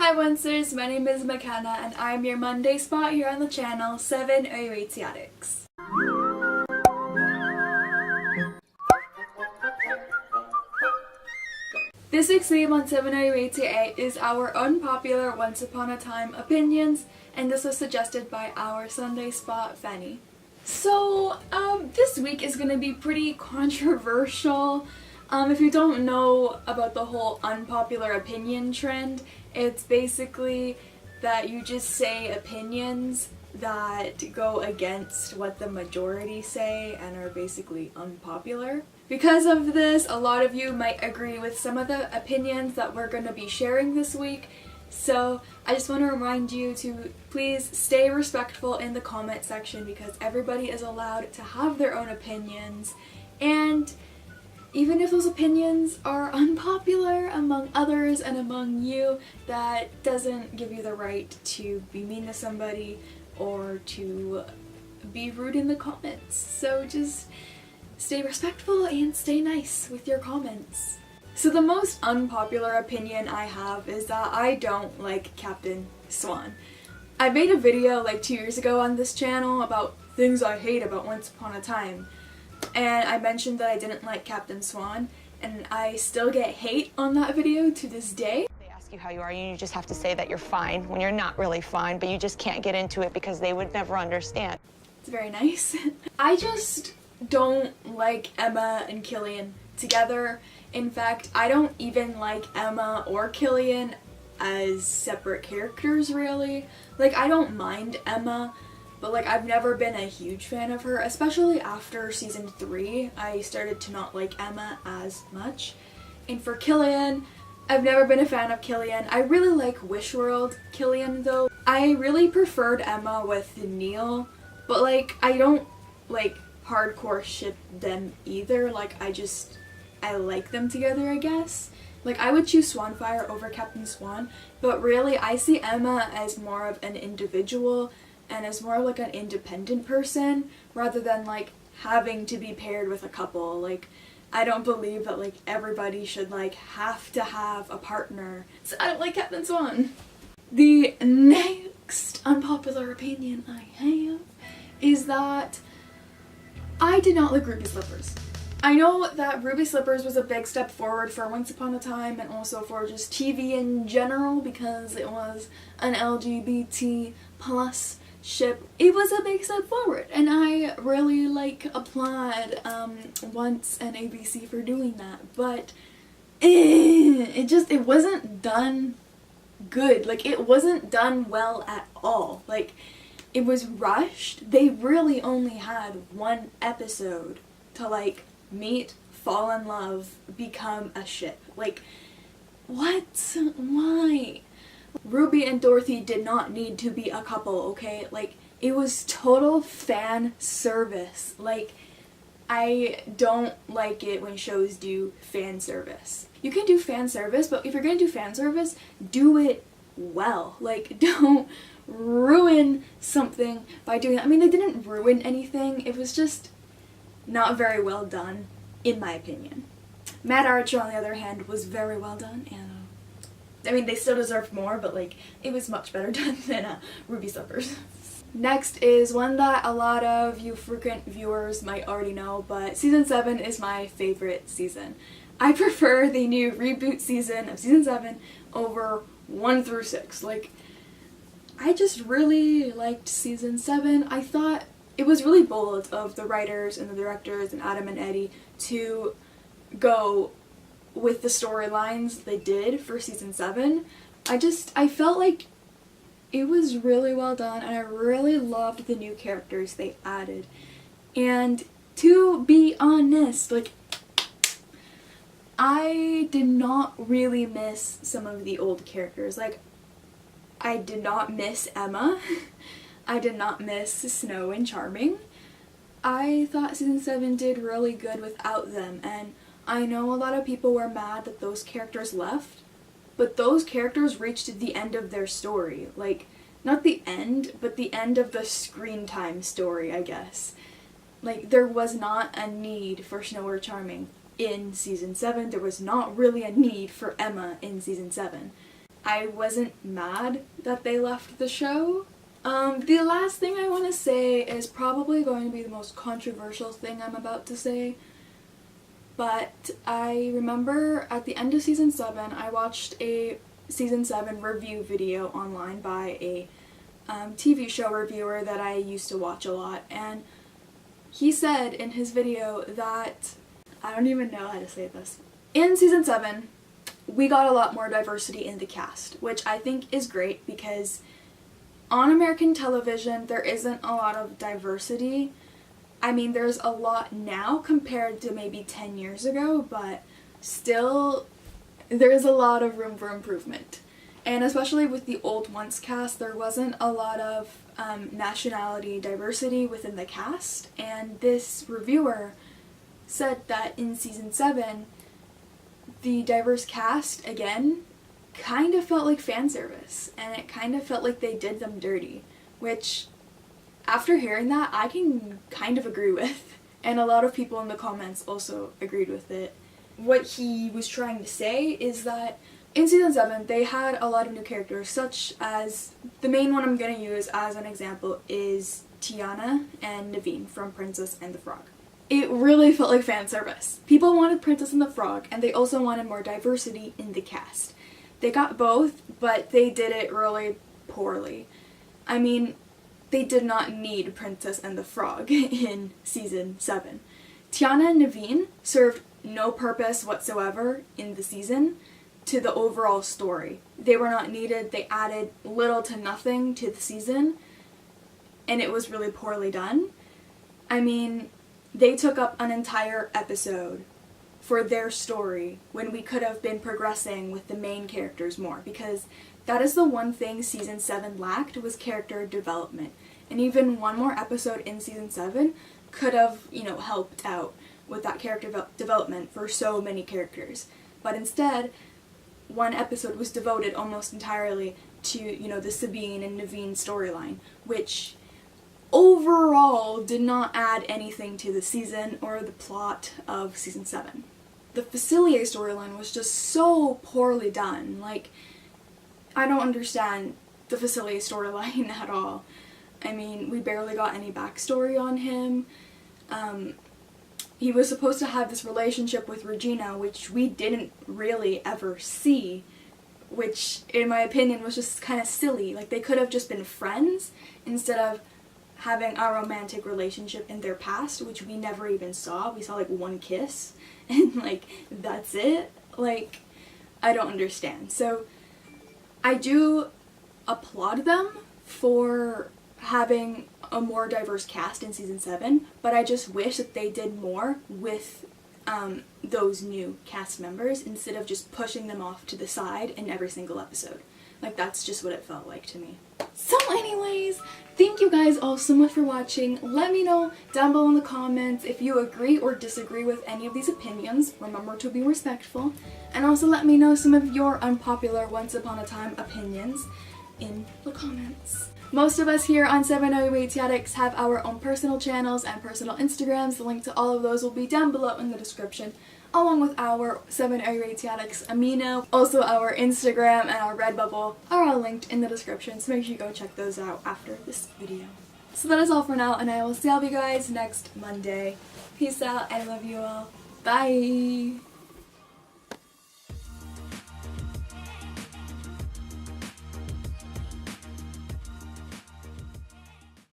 Hi Wednesdays, my name is Mckenna and I'm your Monday spot here on the channel 7 OUAT Addicts. This week's theme on 7 OUAT is our unpopular Once Upon a Time opinions, and this was suggested by our Sunday spot, Fanni. So, this week is gonna be pretty controversial. If you don't know about the whole unpopular opinion trend, it's basically that you just say opinions that go against what the majority say and are basically unpopular. Because of this, a lot of you might agree with some of the opinions that we're going to be sharing this week. So I just want to remind you to please stay respectful in the comment section because everybody is allowed to have their own opinions, and even if those opinions are unpopular among others and among you, that doesn't give you the right to be mean to somebody or to be rude in the comments. So just stay respectful and stay nice with your comments. So the most unpopular opinion I have is that I don't like Captain Swan. I made a video like 2 years ago on this channel about things I hate about Once Upon a Time. And I mentioned that I didn't like Captain Swan, and I still get hate on that video to this day. They ask you how you are, and you just have to say that you're fine when you're not really fine, but you just can't get into it because they would never understand. It's very nice. I just don't like Emma and Killian together. In fact, I don't even like Emma or Killian as separate characters, really. Like, I don't mind Emma, but like I've never been a huge fan of her, especially after season 3. I started to not like Emma as much. And for Killian, I've never been a fan of Killian. I really like Wishworld Killian though. I really preferred Emma with Neil, but like I don't like hardcore ship them either. Like I like them together, I guess. Like I would choose Swanfire over Captain Swan, but really I see Emma as more of an individual and as more like an independent person rather than like having to be paired with a couple. Like I don't believe that like everybody should like have to have a partner. So I don't like Captain Swan. The next unpopular opinion I have is that I did not like Ruby Slippers. I know that Ruby Slippers was a big step forward for Once Upon a Time and also for just TV in general because it was an LGBT plus ship. It was a big step forward and I really like applaud Once and ABC for doing that, but it wasn't done good. Like it wasn't done well at all. Like it was rushed. They really only had one episode to like meet, fall in love, become a ship. Like what? Why? Ruby and Dorothy did not need to be a couple, okay? Like, it was total fan service. Like, I don't like it when shows do fan service. You can do fan service, but if you're gonna do fan service, do it well. Like, don't ruin something by doing that. I mean, they didn't ruin anything. It was just not very well done, in my opinion. Mad Archer, on the other hand, was very well done, and I mean, they still deserved more, but like, it was much better done than Ruby Slippers. Next is one that a lot of you frequent viewers might already know, but season 7 is my favorite season. I prefer the new reboot season of season 7 over 1 through 6. Like, I just really liked season 7. I thought it was really bold of the writers and the directors and Adam and Eddie to go with the storylines they did for season 7. I felt like it was really well done and I really loved the new characters they added. And to be honest, like, I did not really miss some of the old characters. Like, I did not miss Emma. I did not miss Snow and Charming. I thought season 7 did really good without them, and I know a lot of people were mad that those characters left, but those characters reached the end of their story. Like, not the end, but the end of the screen time story, I guess. Like, there was not a need for Snow or Charming in season 7. There was not really a need for Emma in season 7. I wasn't mad that they left the show. The last thing I want to say is probably going to be the most controversial thing I'm about to say. But I remember at the end of season 7, I watched a season 7 review video online by a TV show reviewer that I used to watch a lot, and he said in his video that, I don't even know how to say this, in season 7 we got a lot more diversity in the cast, which I think is great because on American television there isn't a lot of diversity. I mean, there's a lot now compared to maybe 10 years ago, but still there's a lot of room for improvement. And especially with the Old Once cast, there wasn't a lot of nationality diversity within the cast, and this reviewer said that in season 7 the diverse cast, again, kind of felt like fan service, and it kind of felt like they did them dirty, which, after hearing that, I can kind of agree with, and a lot of people in the comments also agreed with it. What he was trying to say is that in season 7 they had a lot of new characters, such as, the main one I'm going to use as an example is Tiana and Naveen from Princess and the Frog. It really felt like fan service. People wanted Princess and the Frog, and they also wanted more diversity in the cast. They got both, but they did it really poorly. I mean, they did not need Princess and the Frog in season 7. Tiana and Naveen served no purpose whatsoever in the season to the overall story. They were not needed, they added little to nothing to the season, and it was really poorly done. I mean, they took up an entire episode for their story when we could have been progressing with the main characters more, because that is the one thing season 7 lacked, was character development. And even one more episode in season 7 could have, helped out with that character development for so many characters. But instead, one episode was devoted almost entirely to, the Sabine and Naveen storyline, which overall did not add anything to the season or the plot of season 7. The Facilier storyline was just so poorly done. Like, I don't understand the Facilier storyline at all. I mean, we barely got any backstory on him. He was supposed to have this relationship with Regina, which we didn't really ever see, which, in my opinion, was just kind of silly. Like, they could have just been friends instead of having a romantic relationship in their past, which we never even saw. We saw, like, one kiss, and, like, that's it. Like, I don't understand. So, I do applaud them for having a more diverse cast in season 7, but I just wish that they did more with those new cast members instead of just pushing them off to the side in every single episode. Like, that's just what it felt like to me. So anyways, thank you guys all so much for watching. Let me know down below in the comments if you agree or disagree with any of these opinions. Remember to be respectful. And also let me know some of your unpopular Once Upon a Time opinions in the comments. Most of us here on 7 OUAT Addicts have our own personal channels and personal Instagrams. The link to all of those will be down below in the description, along with our 7 OUAT Addicts amino. Also, our Instagram and our Redbubble are all linked in the description, so make sure you go check those out after this video. So that is all for now, and I will see all of you guys next Monday. Peace out, I love you all. Bye!